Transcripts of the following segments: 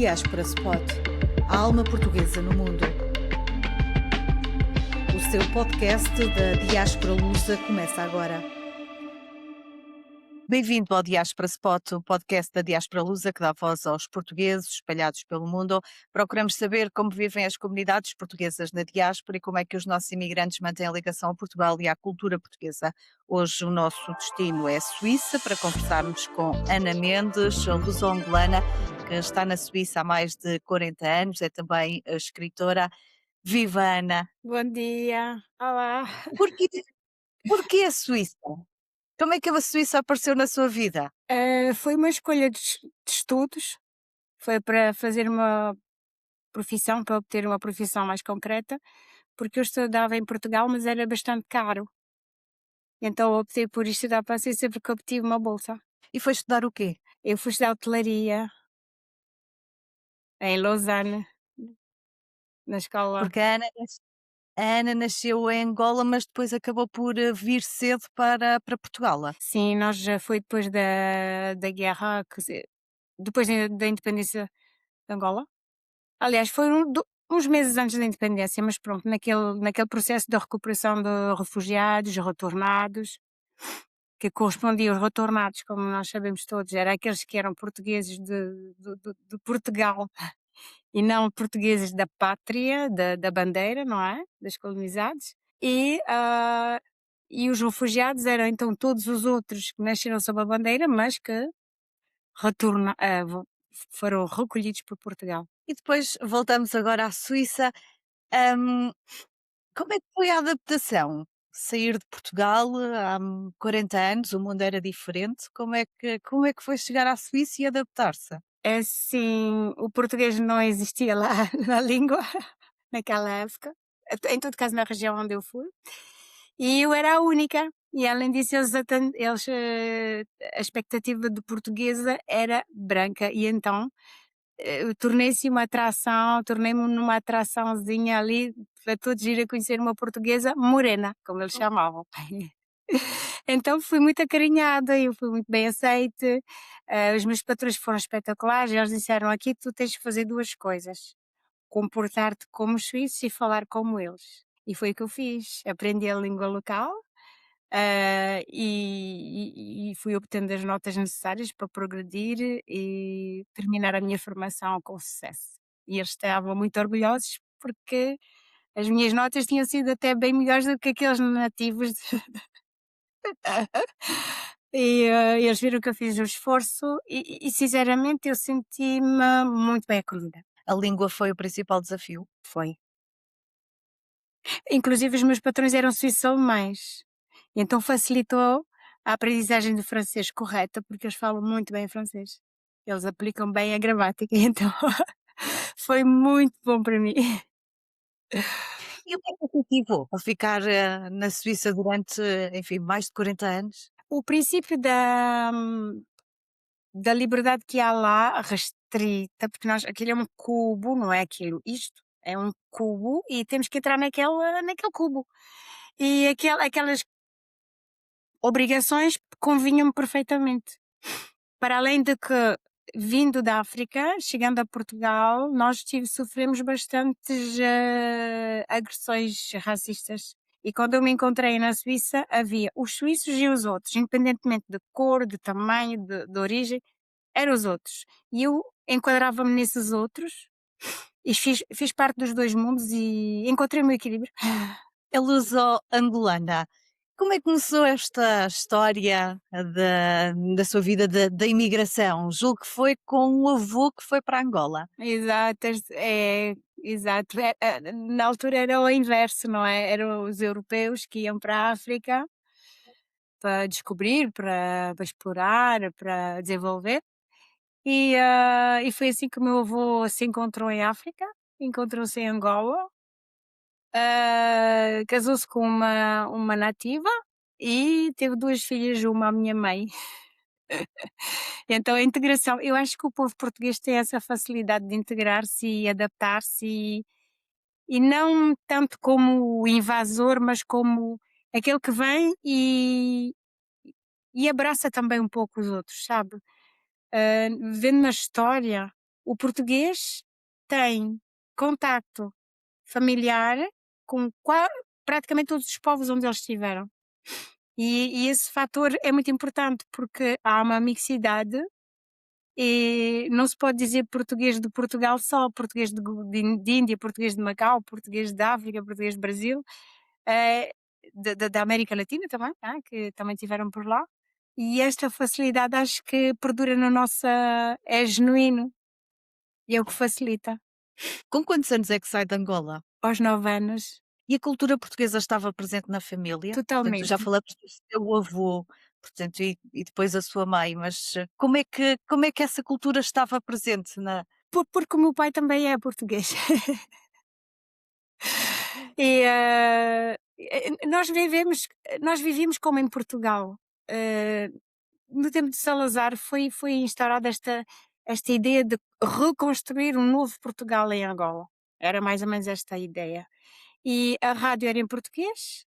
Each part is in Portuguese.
Diáspora Spot, a alma portuguesa no mundo. O seu podcast da Diáspora Lusa começa agora. Bem-vindo ao Diáspora Spot, o podcast da Diáspora Lusa que dá voz aos portugueses espalhados pelo mundo. Procuramos saber como vivem as comunidades portuguesas na diáspora e como é que os nossos imigrantes mantêm a ligação a Portugal e à cultura portuguesa. Hoje o nosso destino é a Suíça para conversarmos com Ana Mendes, a luso-angolana, que está na Suíça há mais de 40 anos, é também a escritora. Viva Ana! Bom dia, olá. Porquê, porquê a Suíça? Como é que a Suíça apareceu na sua vida? Foi uma escolha de estudos, foi para fazer uma profissão, para obter uma profissão mais concreta, porque eu estudava em Portugal, mas era bastante caro. Então optei por estudar para a Suíça porque obtive uma bolsa. E foi estudar o quê? Eu fui estudar hotelaria em Lausanne, na escola. Porque a Ana nasceu em Angola, mas depois acabou por vir cedo para Portugal. Sim, nós já foi depois da guerra, depois da independência de Angola. Aliás, foram uns meses antes da independência, mas pronto, naquele processo da recuperação de refugiados, retornados, que correspondia aos retornados, como nós sabemos todos, era aqueles que eram portugueses de Portugal e não portugueses da pátria, da bandeira, não é? Dos colonizados. E os refugiados eram então todos os outros que nasceram sob a bandeira, mas que foram recolhidos por Portugal. E depois voltamos agora à Suíça. Hum, Como é que foi a adaptação? Sair de Portugal há 40 anos, o mundo era diferente. Como é que foi chegar à Suíça e adaptar-se? É assim, o português não existia lá na língua, naquela época, em todo caso na região onde eu fui, e eu era a única. E além disso, a expectativa de portuguesa era branca, e então tornei-me numa atraçãozinha ali para todos irem conhecer uma portuguesa morena, como eles chamavam. Então fui muito acarinhada, eu fui muito bem aceite, os meus patrões foram espetaculares, eles disseram: "Aqui tu tens de fazer 2 coisas, comportar-te como os suíços e falar como eles". E foi o que eu fiz, aprendi a língua local, e fui obtendo as notas necessárias para progredir e terminar a minha formação com sucesso. E eles estavam muito orgulhosos, porque as minhas notas tinham sido até bem melhores do que aqueles nativos. Eles viram que eu fiz o esforço e sinceramente eu senti-me muito bem acolhida. A língua foi o principal desafio? Foi. Inclusive os meus patrões eram suíços alemães, então facilitou a aprendizagem do francês correta, porque eles falam muito bem francês. Eles aplicam bem a gramática, então foi muito bom para mim. E o que é que o cativou a ficar na Suíça durante, enfim, mais de 40 anos? O princípio da liberdade que há lá, restrita, porque aquilo é um cubo, não é aquilo, isto é um cubo e temos que entrar naquele cubo. E aquelas obrigações convinham-me perfeitamente. Para além de que, vindo da África, chegando a Portugal, sofremos bastantes agressões racistas. E quando eu me encontrei na Suíça, havia os suíços e os outros, independentemente de cor, de tamanho, de origem, eram os outros. E eu enquadrava-me nesses outros e fiz parte dos 2 mundos e encontrei o meu equilíbrio. A luso-angolana, como é que começou esta história da sua vida da imigração? Julgo que foi com um avô que foi para Angola. Exato, exato. Na altura era o inverso, não é? Eram os europeus que iam para a África para descobrir, para explorar, para desenvolver. E foi assim que o meu avô se encontrou em África, encontrou-se em Angola, casou-se com uma nativa e teve 2 filhas, uma a minha mãe. Então a integração, eu acho que o povo português tem essa facilidade de integrar-se e adaptar-se e não tanto como o invasor, mas como aquele que vem e abraça também um pouco os outros, sabe? Vendo na história. O português tem contacto familiar com praticamente todos os povos onde eles estiveram. E esse fator é muito importante, porque há uma mixidade e não se pode dizer português de Portugal só, português de Índia, português de Macau, português de África, português de Brasil, eh, da América Latina também, que também estiveram por lá. E esta facilidade acho que perdura na nossa é genuíno e é o que facilita. Com quantos anos é que sai de Angola? Aos 9 anos, E a cultura portuguesa estava presente na família? Portanto, já totalmente. falamos do seu avô, portanto, e depois a sua mãe, mas como é que essa cultura estava presente na Porque o meu pai também é português. E, nós vivíamos como em Portugal. Eh, no tempo de Salazar foi instaurada esta ideia de reconstruir um novo Portugal em Angola. Era mais ou menos esta a ideia. E a rádio era em português,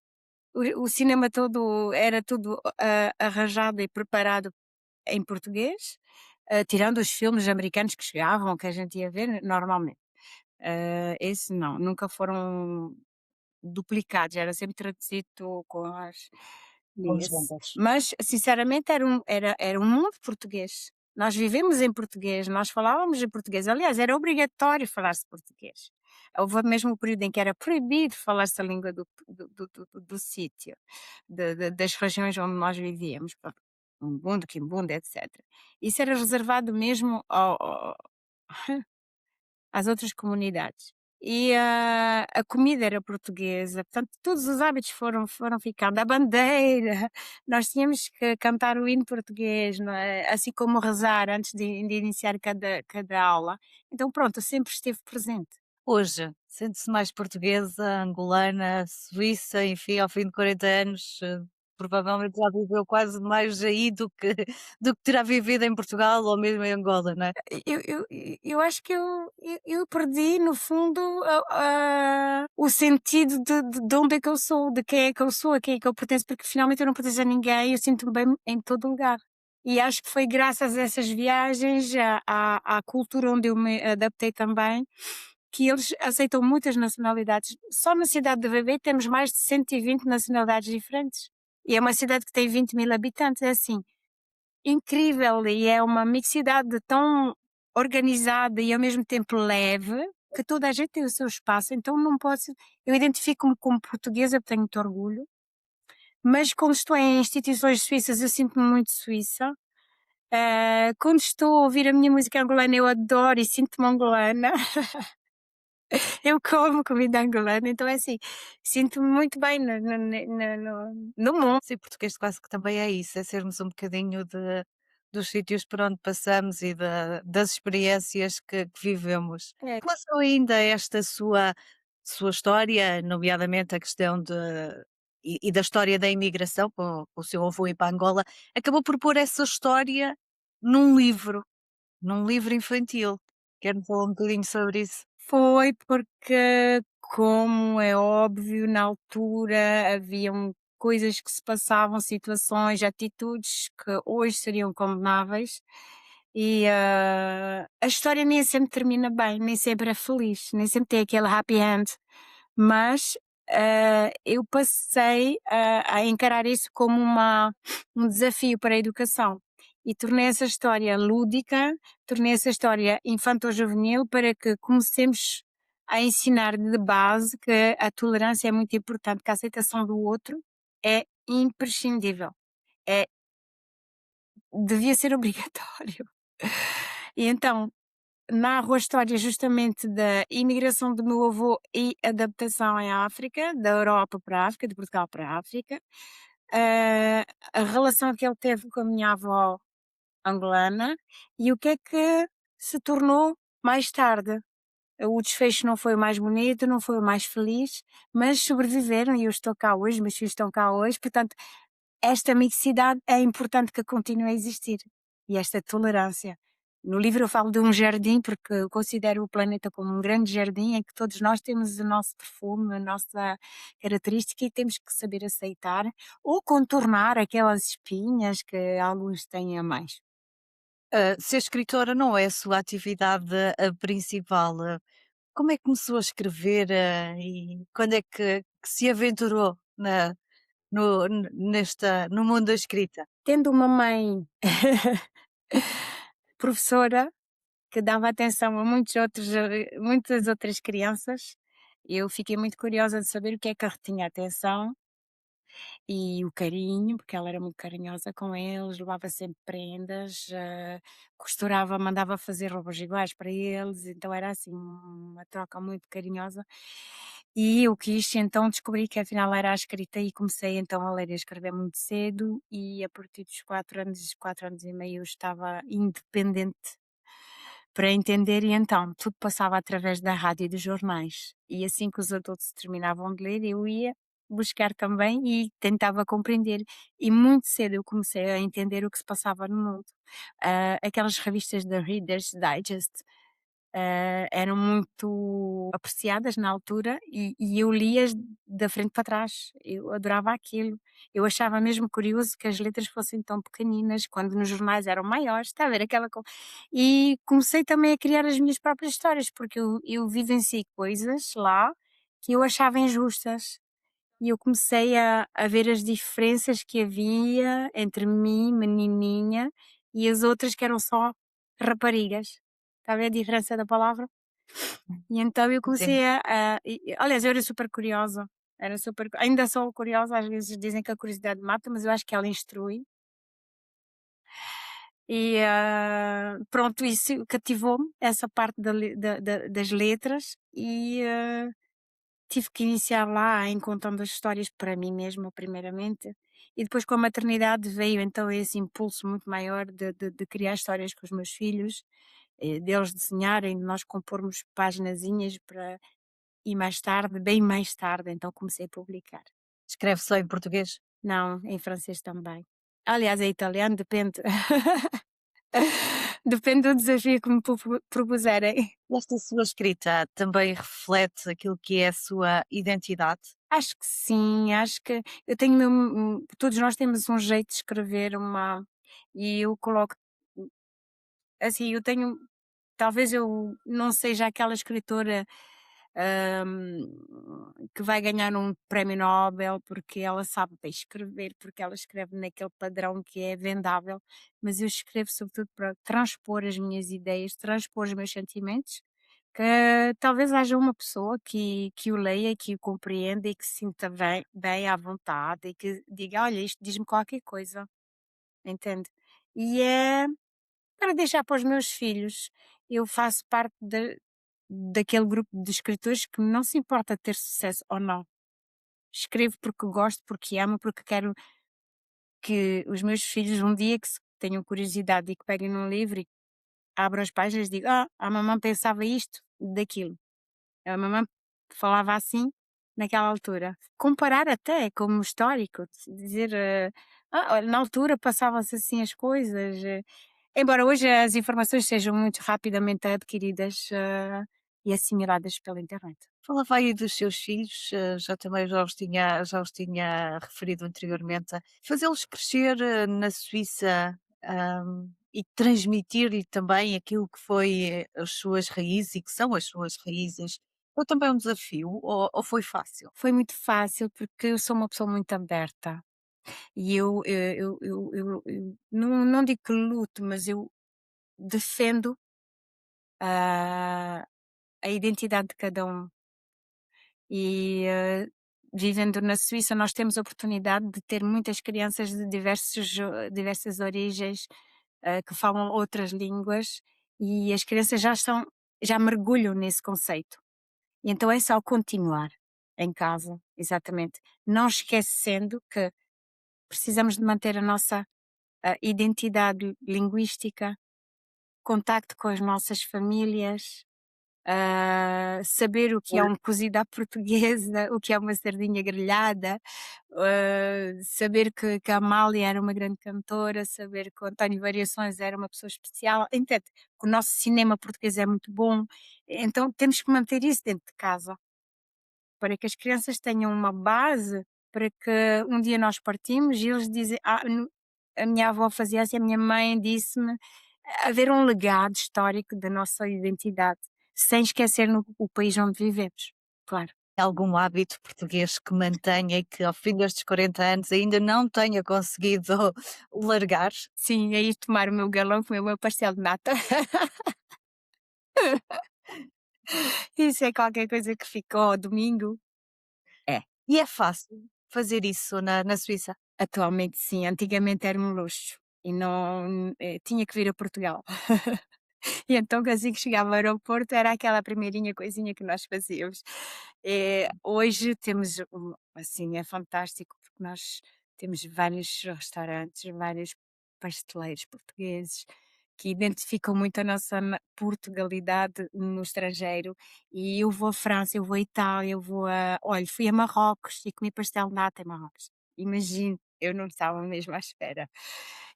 o cinema todo era tudo, arranjado e preparado em português, tirando os filmes americanos que chegavam, que a gente ia ver normalmente. Esse não, nunca foram duplicados, era sempre traduzido com as com esse. legendas? Mas sinceramente era um mundo português. Nós vivemos em português, nós falávamos em português, aliás era obrigatório falar-se português. Houve mesmo um período em que era proibido falar-se a língua do sítio, das regiões onde nós vivíamos, pronto, Umbundo, Quimbundu, etcétera. Isso era reservado mesmo ao às outras comunidades. E a comida era portuguesa, portanto, todos os hábitos foram ficando. A bandeira, nós tínhamos que cantar o hino português, não é? Assim como rezar antes de iniciar cada aula. Então, pronto, sempre esteve presente. Hoje, sente-se mais portuguesa, angolana, suíça, enfim, ao fim de 40 anos, provavelmente já viveu quase mais aí do que terá vivido em Portugal ou mesmo em Angola, não é? Eu acho que eu perdi, no fundo, o sentido de onde é que eu sou, de quem é que eu sou, a quem é que eu pertenço, porque finalmente eu não pertenço a ninguém, eu sinto-me bem em todo lugar. E acho que foi graças a essas viagens, à cultura onde eu me adaptei também, que eles aceitam muitas nacionalidades. Só na cidade de Bebê temos mais de 120 nacionalidades diferentes. E é uma cidade que tem 20.000 habitantes, é assim, incrível, e é uma mixidade tão organizada e ao mesmo tempo leve, que toda a gente tem o seu espaço, então não posso, eu identifico-me como portuguesa, tenho muito orgulho, mas quando estou em instituições suíças eu sinto-me muito suíça. Quando estou a ouvir a minha música angolana eu adoro e sinto-me angolana. Eu como comida angolana, então é assim, sinto-me muito bem no mundo. Sim, português quase que também é isso, é sermos um bocadinho dos sítios por onde passamos e das experiências que vivemos. É. Em relação ainda a esta sua história, nomeadamente a questão e da história da imigração, com o seu avô ir para Angola, acabou por pôr essa história num livro infantil. Quer-me falar um bocadinho sobre isso? Foi porque, como é óbvio, na altura haviam coisas que se passavam, situações, atitudes que hoje seriam condenáveis e, a história nem sempre termina bem, nem sempre é feliz, nem sempre tem aquele happy end, mas, eu passei a encarar isso como um desafio para a educação e tornei essa história lúdica, tornei essa história infanto-juvenil para que comecemos a ensinar de base que a tolerância é muito importante, que a aceitação do outro é imprescindível, é devia ser obrigatório. E então, narro a história justamente da imigração do meu avô e adaptação em África, da Europa para a África, de Portugal para a África, eh, a relação que ele teve com a minha avó angolana e o que é que se tornou mais tarde. O desfecho não foi o mais bonito, não foi o mais feliz, mas sobreviveram e eu estou cá hoje, meus filhos estão cá hoje, portanto, esta mixidade é importante que continue a existir e esta tolerância. No livro eu falo de um jardim, porque eu considero o planeta como um grande jardim em que todos nós temos o nosso perfume, a nossa característica e temos que saber aceitar ou contornar aquelas espinhas que alguns têm a mais. Ser escritora não é a sua atividade principal. Como é que começou a escrever, e quando é que se aventurou no mundo da escrita? Tendo uma mãe professora que dava atenção a muitas outras crianças, eu fiquei muito curiosa de saber o que é que a retinha a atenção e o carinho, porque ela era muito carinhosa com eles, levava sempre prendas, costurava, mandava fazer roupas iguais para eles, então era assim uma troca muito carinhosa. E eu quis então descobri que afinal era a escrita e comecei então a ler e a escrever muito cedo e a partir dos 4 anos e meio eu estava independente para entender e então tudo passava através da rádio e dos jornais. E assim que os adultos terminavam de ler, eu ia buscar também e tentava compreender. E muito cedo eu comecei a entender o que se passava no mundo. Aquelas revistas da Reader's Digest, eram muito apreciadas na altura e eu lia-as da frente para trás. Eu adorava aquilo. Eu achava mesmo curioso que as letras fossem tão pequeninas, quando nos jornais eram maiores, está a ver aquela co e comecei também a criar as minhas próprias histórias, porque eu vivenciei coisas lá que eu achava injustas. E eu comecei a ver as diferenças que havia entre mim, menininha, e as outras que eram só raparigas. Está a ver a diferença da palavra? E então eu Sim. comecei aliás, eu era super curiosa, ainda sou curiosa, às vezes dizem que a curiosidade mata, mas eu acho que ela instrui. E, pronto, isso cativou-me, essa parte das letras e, tive que iniciar lá contando as histórias para mim mesma primeiramente, e depois com a maternidade veio então esse impulso muito maior de criar histórias com os meus filhos, deles desenharem, de nós compormos paginazinhas para e mais tarde, bem mais tarde, então comecei a publicar. Escreve só em português? Não, em francês também. Aliás, é italiano, depende. Depende do desafio que me propuserem. Esta sua escrita também reflete aquilo que é a sua identidade? Acho que sim, acho que eu tenho todos nós temos um jeito de escrever, e eu coloco assim, eu tenho talvez eu não seja aquela escritora, que vai ganhar um prémio Nobel, porque ela sabe bem escrever, porque ela escreve naquele padrão que é vendável, mas eu escrevo sobretudo para transpor as minhas ideias, transpor os meus sentimentos, que talvez haja uma pessoa que o leia, que o compreenda e que se sinta bem à vontade e que diga: "Olha, isto diz-me qualquer coisa", entende? E é para deixar para os meus filhos. Eu faço parte daquele grupo de escritores que não se importa de ter sucesso ou não. Escrevo porque gosto, porque amo, porque quero que os meus filhos um dia tenham curiosidade e que peguem num livro e abram as páginas e digam: "Ah, a mamãe pensava isto, daquilo. A mamãe falava assim naquela altura." Comparar até como histórico, dizer: olha, na altura passavam-se assim as coisas." Embora hoje as informações sejam muito rapidamente adquiridas, e assimiladas pela internet. Falava aí dos seus filhos, já os tinha referido anteriormente. Fazê-los crescer, na Suíça, e transmitir-lhe também aquilo que foi, as suas raízes e que são as suas raízes, foi também um desafio ou foi fácil? Foi muito fácil, porque eu sou uma pessoa muito aberta e eu não digo que luto, mas eu defendo, ah, a identidade de cada um. E, vivendo na Suíça, nós temos a oportunidade de ter muitas crianças de diversas origens, que falam outras línguas, e as crianças já mergulham nesse conceito. E então é só continuar em casa, exatamente. Não esquecendo que precisamos de manter a nossa, identidade linguística, contacto com as nossas famílias, saber o que é um cozido à portuguesa, o que é uma sardinha grelhada, saber que a Amália era uma grande cantora, saber que o António Variações era uma pessoa especial, entende? Que o nosso cinema português é muito bom, então temos que manter isso dentro de casa, para que as crianças tenham uma base, para que um dia nós partimos e eles dizem: "Ah, a minha avó fazia assim, a minha mãe disse-me", haver um legado histórico da nossa identidade, sem esquecer o país onde vivemos, claro. Algum hábito português que mantenha e que ao fim destes 40 anos ainda não tenha conseguido largar? Sim, é ir tomar o meu galão, comer o meu pastel de nata. Isso é qualquer coisa que ficou ao domingo. É, E é fácil fazer isso na Suíça? atualmente sim, antigamente era um luxo e não, tinha que vir a Portugal. E então assim que chegava ao aeroporto era aquela primeirinha coisinha que nós fazíamos. Hoje temos assim, é fantástico porque nós temos vários restaurantes, vários pasteleiros portugueses que identificam muito a nossa Portugalidade no estrangeiro. E eu vou à França, eu vou à Itália, eu vou a olha, fui a Marrocos e comi pastel de nata em Marrocos. Imagino, eu não estava mesmo à espera.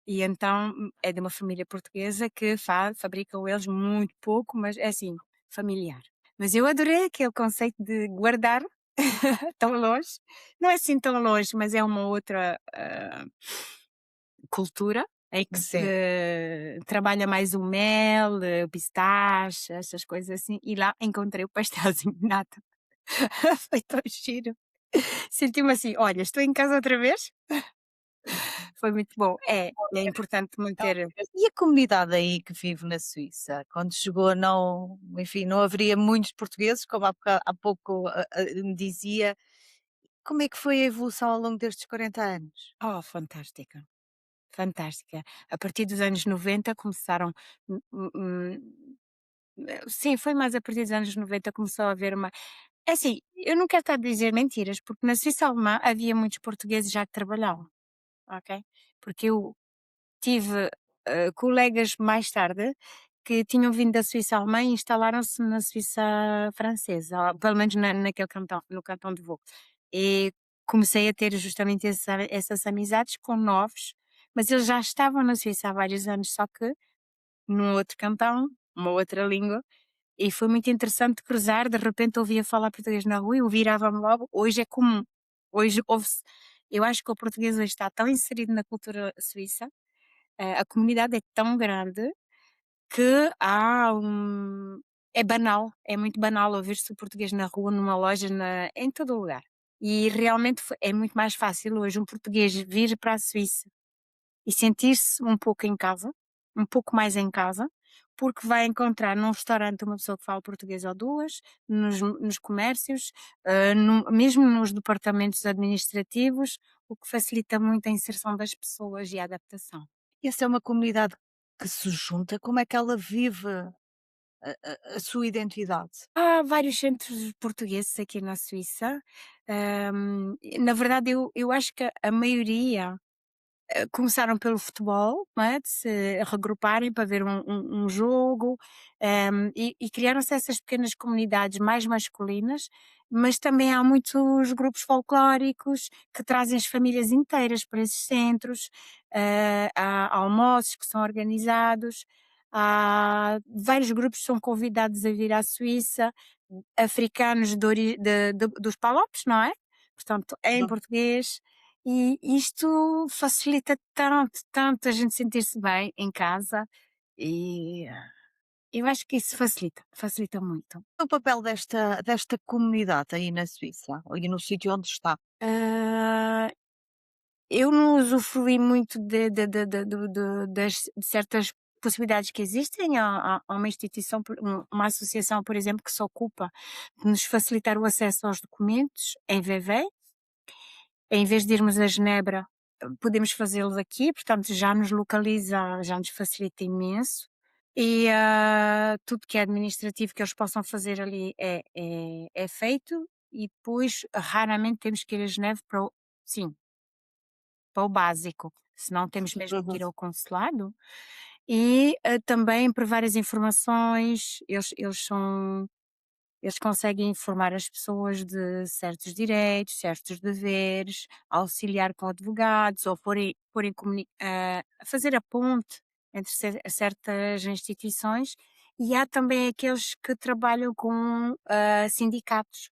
E então, é de uma família portuguesa que fabricam eles muito pouco, mas é assim, familiar. Mas eu adorei aquele conceito de guardar tão longe, não é assim tão longe, mas é uma outra, cultura em que se Sim. trabalha mais o mel, o pistache, essas coisas assim, e lá encontrei o pastelzinho de nata. Foi tão giro. Senti-me assim: "Olha, estou em casa outra vez?" Foi muito bom. É importante manter. E a comunidade aí que vive na Suíça? Quando chegou não, enfim, não haveria muitos portugueses, como há pouco, me dizia. Como é que foi a evolução ao longo destes 40 anos? Oh, fantástica, fantástica. A partir dos anos 90 começaram, hum hum hum, sim, foi mais a partir dos anos 90 começou a haver uma é assim, eu não quero estar a dizer mentiras, porque na Suíça alemã havia muitos portugueses já que trabalhavam, ok? Porque eu tive, colegas mais tarde que tinham vindo da Suíça alemã e instalaram-se na Suíça francesa, ou pelo menos naquele cantão, no cantão de Vaud. E comecei a ter justamente essas amizades com novos, mas eles já estavam na Suíça há vários anos, só que num outro cantão, uma outra língua, e foi muito interessante cruzar, de repente ouvia falar português na rua e eu virava-me logo. Hoje é comum, hoje ouve-se. Eu acho que o português hoje está tão inserido na cultura suíça, a comunidade é tão grande que há é banal, é muito banal ouvir-se o português na rua, numa loja, em todo o lugar. E realmente é muito mais fácil hoje um português vir para a Suíça e sentir-se um pouco em casa, um pouco mais em casa, porque vai encontrar num restaurante uma pessoa que fala português ou duas, nos comércios, mesmo nos departamentos administrativos, o que facilita muito a inserção das pessoas e a adaptação. E essa é uma comunidade que se junta, como é que ela vive a sua identidade? Há vários centros portugueses aqui na Suíça. Na verdade, eu acho que a maioria começaram pelo futebol, não é? De se regruparem para ver um jogo, e criaram-se essas pequenas comunidades mais masculinas, mas também há muitos grupos folclóricos que trazem as famílias inteiras para esses centros, há almoços que são organizados, há vários grupos que são convidados a vir à Suíça, africanos dos Palopes, não é? Portanto, é em Bom, português. E isto facilita tanto, tanto a gente sentir-se bem em casa e eu acho que isso facilita muito. o papel desta comunidade aí na Suíça, e no sítio onde está? Ah, eu não usufruí muito de certas possibilidades que existem. Há uma instituição, uma associação, por exemplo, que se ocupa de nos facilitar o acesso aos documentos em VV. Em vez de irmos a Genebra, podemos fazê-los aqui, portanto já nos localiza, já nos facilita imenso. E, tudo que é administrativo que eles possam fazer ali é feito e depois raramente temos que ir a Genebra sim, para o básico, senão temos mesmo que Uhum. ir ao consulado. E, também por várias informações, eles conseguem informar as pessoas de certos direitos, certos deveres, auxiliar com advogados ou fazer a ponte entre certas instituições, e há também aqueles que trabalham com sindicatos,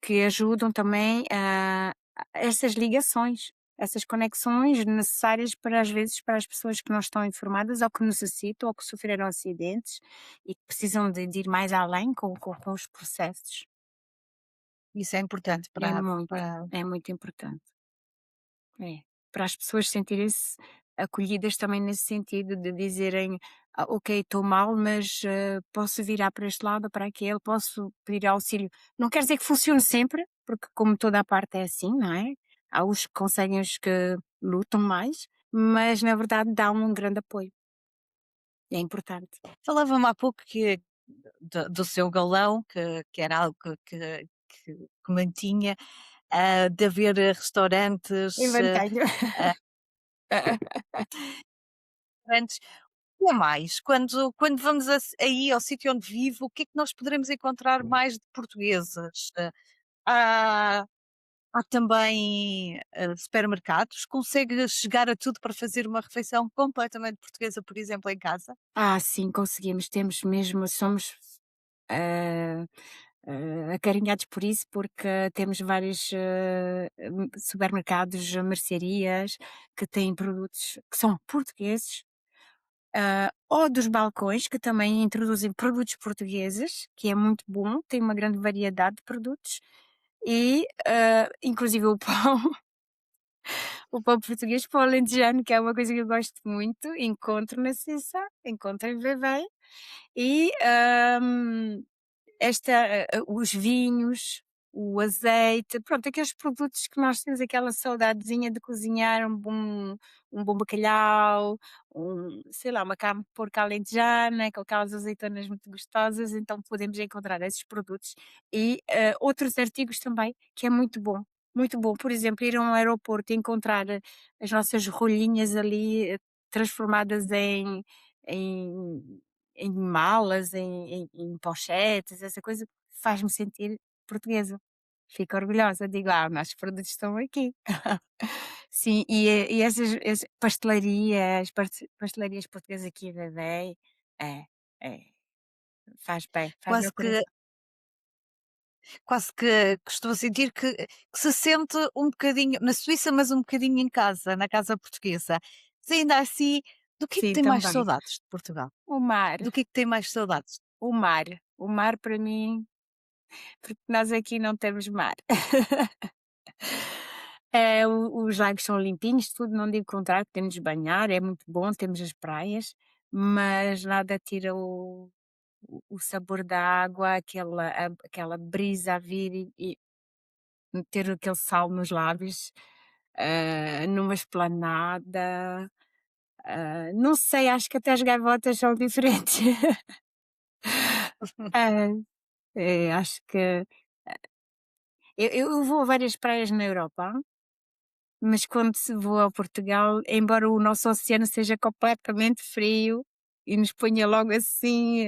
que ajudam também a essas ligações. essas conexões necessárias para, às vezes, para as pessoas que não estão informadas ou que necessitam ou que sofreram acidentes e que precisam de ir mais além com os processos. Isso é importante É para muito, para é muito importante. É, para as pessoas sentirem-se acolhidas também nesse sentido de dizerem: ok, estou mal, mas posso virar para este lado ou para aquele, posso pedir auxílio. Não quer dizer que funcione sempre, porque como toda a parte é assim, não é? Há os que conseguem, os que lutam mais, mas na verdade dá um grande apoio. É importante. falava-me há pouco que do seu galão, que era algo que mantinha, de haver Em restaurantes, Mantenho. restaurantes. O que é mais? Quando vamos aí ao sítio onde vivo, o que é que nós poderemos encontrar mais de portugueses? Há há também, supermercados? Consegue chegar a tudo para fazer uma refeição completamente portuguesa, por exemplo, em casa? Sim, conseguimos, temos mesmo, somos ah, acarinhados por isso, porque temos vários supermercados, mercearias que têm produtos que são portugueses, ou dos balcões que também introduzem produtos portugueses, que é muito bom, tem uma grande variedade de produtos e inclusive o pão, o pão português, pão alentejano, que é uma coisa que eu gosto muito, encontro na Cissa, encontro em Vevey e os vinhos, o azeite, pronto, aqueles produtos que nós temos aquela saudadezinha de cozinhar um bom bacalhau, sei lá, uma carne de porco alentejana, com aquelas azeitonas muito gostosas, então podemos encontrar esses produtos e, outros artigos também, que é muito bom, muito bom. Por exemplo, ir a um aeroporto e encontrar as nossas rolinhas ali, transformadas em em malas, em pochetes, essa coisa faz-me sentir portuguesa. Fico orgulhosa, digo: nossos produtos estão aqui". Sim, e essas pastelarias portuguesas aqui em Vedém, é, é, faz bem, faz Quase ao que coração. quase que estou a sentir que se sente um bocadinho na Suíça, mas um bocadinho em casa, na casa portuguesa. Mas ainda assim, do que é que Sim, tem mais também. saudades de Portugal? O mar, Do que é que tem mais saudades? o mar para mim, porque nós aqui não temos mar. Os lagos são limpinhos, tudo, não digo o contrário, podemos banhar, é muito bom, temos as praias, mas nada tira o sabor da água, aquela brisa a vir e ter aquele sal nos lábios, numa esplanada, não sei, acho que até as gaivotas são diferentes. Ah, acho que eu vou a várias praias na Europa. Mas quando se voa a Portugal, embora o nosso oceano seja completamente frio e nos ponha logo assim,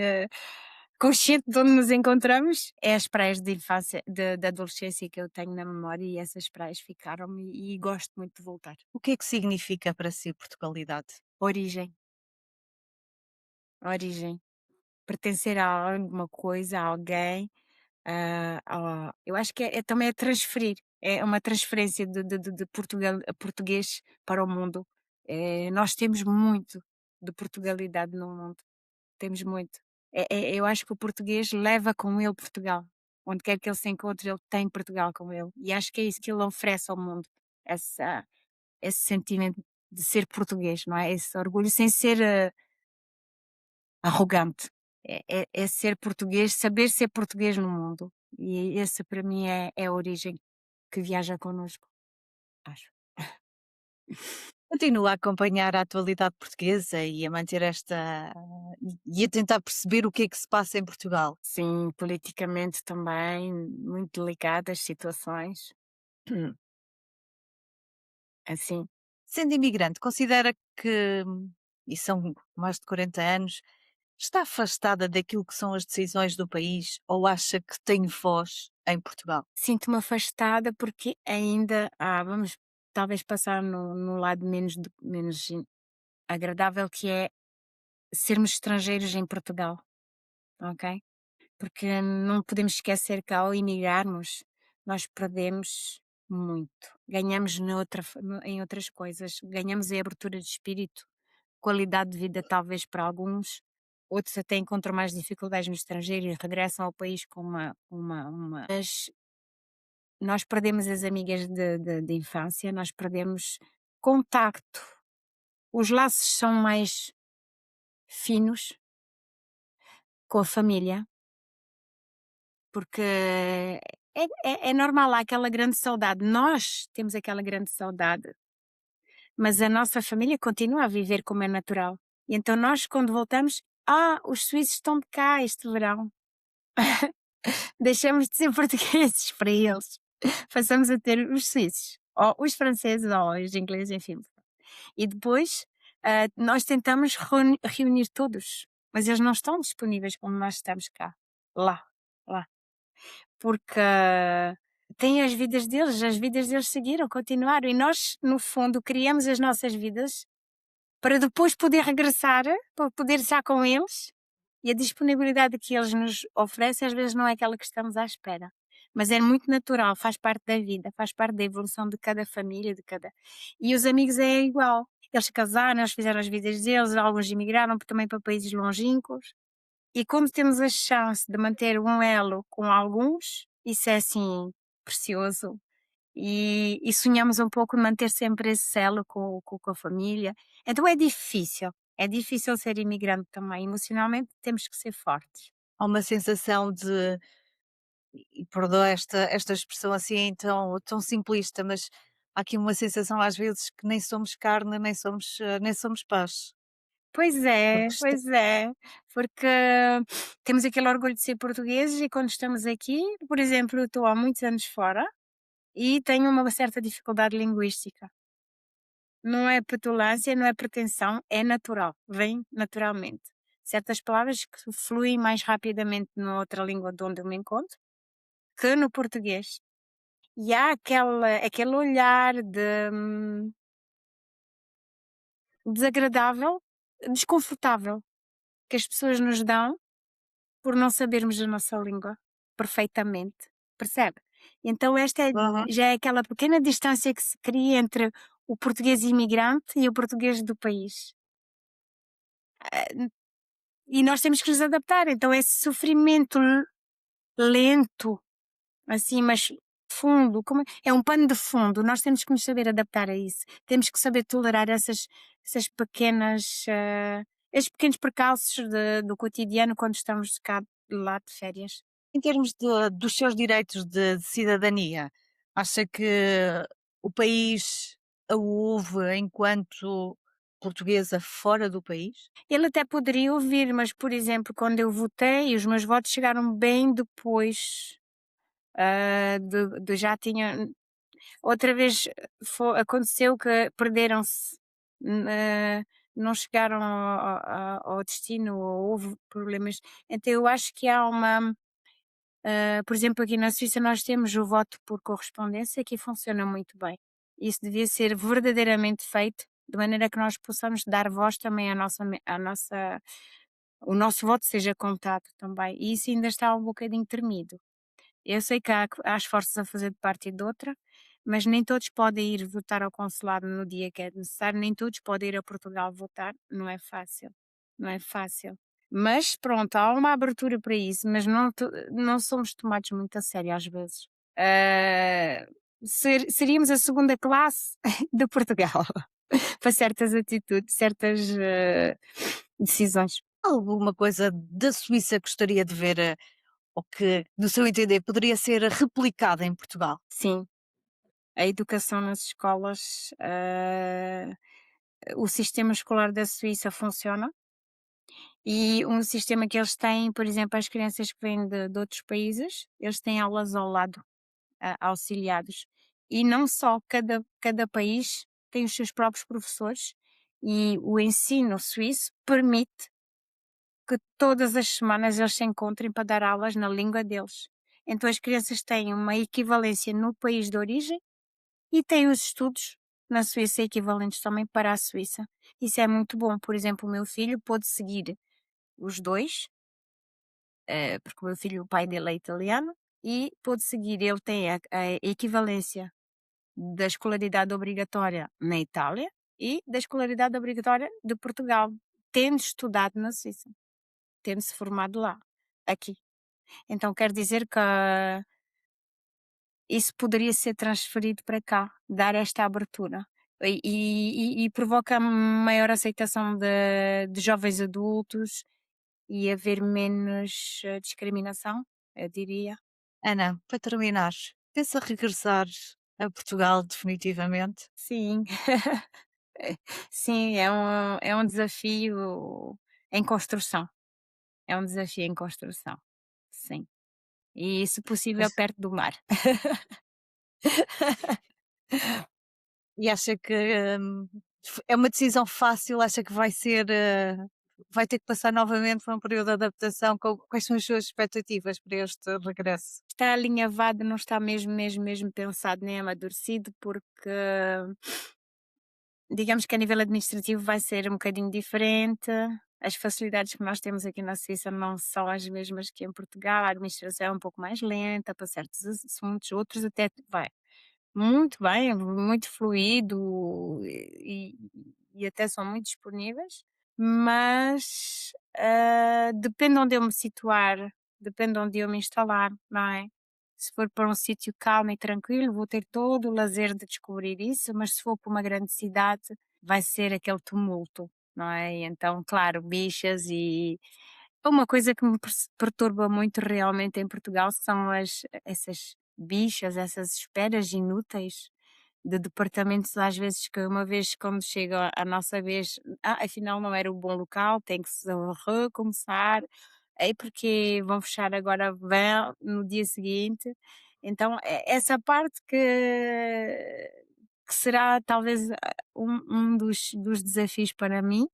consciente de onde nos encontramos, é as praias de infância, da adolescência que eu tenho na memória e essas praias ficaram-me e gosto muito de voltar. O que é que significa para si Portugalidade? Origem, origem. Pertencer a alguma coisa, a alguém, eu acho que também é transferir, é uma transferência de Portugal, português para o mundo. Nós temos muito de Portugalidade no mundo, temos muito. Eu acho que o português leva com ele Portugal. Onde quer que ele se encontre, ele tem Portugal com ele. E acho que é isso que ele oferece ao mundo. Essa, esse sentimento de ser português, não é? Esse orgulho sem ser arrogante. É ser português, saber ser português no mundo. E esse para mim é a origem que viaja connosco, acho. Continua a acompanhar a atualidade portuguesa e a manter esta e a tentar perceber o que é que se passa em Portugal. Sim, politicamente também, muito delicadas situações. Assim, Sendo imigrante, considera que, e são mais de 40 anos, está afastada daquilo que são as decisões do país ou acha que tem voz em Portugal? sinto-me afastada porque ainda vamos talvez passar no lado menos agradável que é sermos estrangeiros em Portugal, ok? Porque não podemos esquecer que ao imigrarmos, nós perdemos muito. ganhamos em outras coisas, ganhamos a abertura de espírito, qualidade de vida talvez para alguns, outros até encontram mais dificuldades no estrangeiro e regressam ao país com mas nós perdemos as amigas de infância, nós perdemos contacto, os laços são mais finos com a família, porque é normal, há aquela grande saudade, nós temos aquela grande saudade, mas a nossa família continua a viver como é natural. E então nós quando voltamos: "Ah, os suíços estão de cá este verão". Deixamos de ser portugueses para eles, passamos a ter os suíços, ou os franceses ou os ingleses, enfim. E depois, nós tentamos reunir todos, mas eles não estão disponíveis como nós estamos cá, lá, lá, porque têm as vidas deles seguiram, continuaram e nós, no fundo, criamos as nossas vidas para depois poder regressar, para poder estar com eles, e a disponibilidade que eles nos oferecem às vezes não é aquela que estamos à espera. Mas é muito natural, faz parte da vida, faz parte da evolução de cada família, de cada. E os amigos é igual. Eles casaram, eles fizeram as vidas deles, alguns emigraram também para países longínquos. E quando temos a chance de manter um elo com alguns, isso é assim precioso. E sonhamos um pouco em manter sempre esse elo com a família. Então é difícil ser imigrante também, emocionalmente temos que ser fortes. Há uma sensação de, e perdoa esta expressão assim tão simplista, mas há aqui uma sensação às vezes que nem somos carne, nem somos peixe. Porque Pois é, porque temos aquele orgulho de ser portugueses e quando estamos aqui, por exemplo, eu estou há muitos anos fora e tenho uma certa dificuldade linguística. Não é petulância, não é pretensão, é natural, vem naturalmente. Certas palavras que fluem mais rapidamente numa outra língua de onde eu me encontro que no português. E há aquele olhar desagradável, desconfortável, que as pessoas nos dão por não sabermos a nossa língua perfeitamente, percebe? Então esta aham. já é aquela pequena distância que se cria entre o português imigrante e o português do país. E nós temos que nos adaptar, então esse sofrimento lento, assim, mas fundo, como é um pano de fundo, nós temos que nos saber adaptar a isso, temos que saber tolerar essas pequenas, esses pequenos percalços do cotidiano quando estamos cá lá de férias. Em termos dos seus direitos de cidadania, acha que o país a ouve enquanto portuguesa fora do país? Ele até poderia ouvir, mas, por exemplo, quando eu votei, os meus votos chegaram bem depois, de já tinha outra vez aconteceu que perderam-se, não chegaram ao destino ou houve problemas. Então eu acho que há por exemplo, aqui na Suíça nós temos o voto por correspondência que funciona muito bem. Isso devia ser verdadeiramente feito de maneira que nós possamos dar voz também o nosso voto seja contado também. E isso ainda está um bocadinho tremido. Eu sei que há esforços a fazer de parte e de outra, mas nem todos podem ir votar ao consulado no dia que é necessário, nem todos podem ir a Portugal votar, não é fácil, não é fácil. Mas pronto, há uma abertura para isso, mas não somos tomados muito a sério às vezes. Ah, seríamos a segunda classe de Portugal para certas atitudes, certas decisões. Alguma coisa da Suíça gostaria de ver, ou que, no seu entender, poderia ser replicada em Portugal? Sim, a educação nas escolas, o sistema escolar da Suíça funciona e um sistema que eles têm, por exemplo, as crianças que vêm de outros países, eles têm aulas ao lado, auxiliados. E não só, cada país tem os seus próprios professores e o ensino suíço permite que todas as semanas eles se encontrem para dar aulas na língua deles. Então as crianças têm uma equivalência no país de origem e têm os estudos na Suíça equivalentes também para a Suíça. Isso é muito bom. Por exemplo, o meu filho pôde seguir os dois, porque o meu filho, o pai dele é italiano, e pôde seguir, ele tem a equivalência da escolaridade obrigatória na Itália e da escolaridade obrigatória de Portugal, tendo estudado na Suíça, tendo-se formado lá, aqui. Então quer dizer que isso poderia ser transferido para cá, dar esta abertura. E provoca maior aceitação de jovens adultos e haver menos discriminação, eu diria. Ana, para terminar, pensa regressar a Portugal definitivamente? Sim, sim, é um desafio em construção. É um desafio em construção, sim. E, se possível, Pois. perto do mar. E acha que é uma decisão fácil? Acha que vai ser, vai ter que passar novamente por um período de adaptação? Quais são as suas expectativas para este regresso? Está alinhavado, não está mesmo pensado nem amadurecido, porque digamos que a nível administrativo vai ser um bocadinho diferente. As facilidades que nós temos aqui na Suíça não são as mesmas que em Portugal. A administração é um pouco mais lenta para certos assuntos, outros até vai muito bem, muito fluido e até são muito disponíveis, mas depende onde eu me situar, depende onde eu me instalar, não é? Se for para um sítio calmo e tranquilo, vou ter todo o lazer de descobrir isso, mas se for para uma grande cidade, vai ser aquele tumulto, não é? E então, claro, bichas e uma coisa que me perturba muito realmente em Portugal são essas bichas, essas esperas inúteis de departamentos, às vezes, que uma vez quando chega a nossa vez, afinal não era o bom local, tem que se recomeçar, aí porque vão fechar agora no dia seguinte. Então, essa parte que será talvez um dos desafios para mim,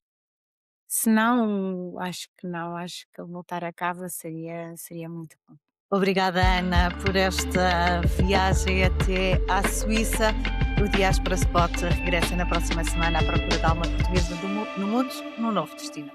se não, acho que não, acho que voltar a casa seria muito bom. Obrigada, Ana, por esta viagem até à Suíça. O Diaspora Spot regressa na próxima semana à procura de alma portuguesa no mundo, num novo destino.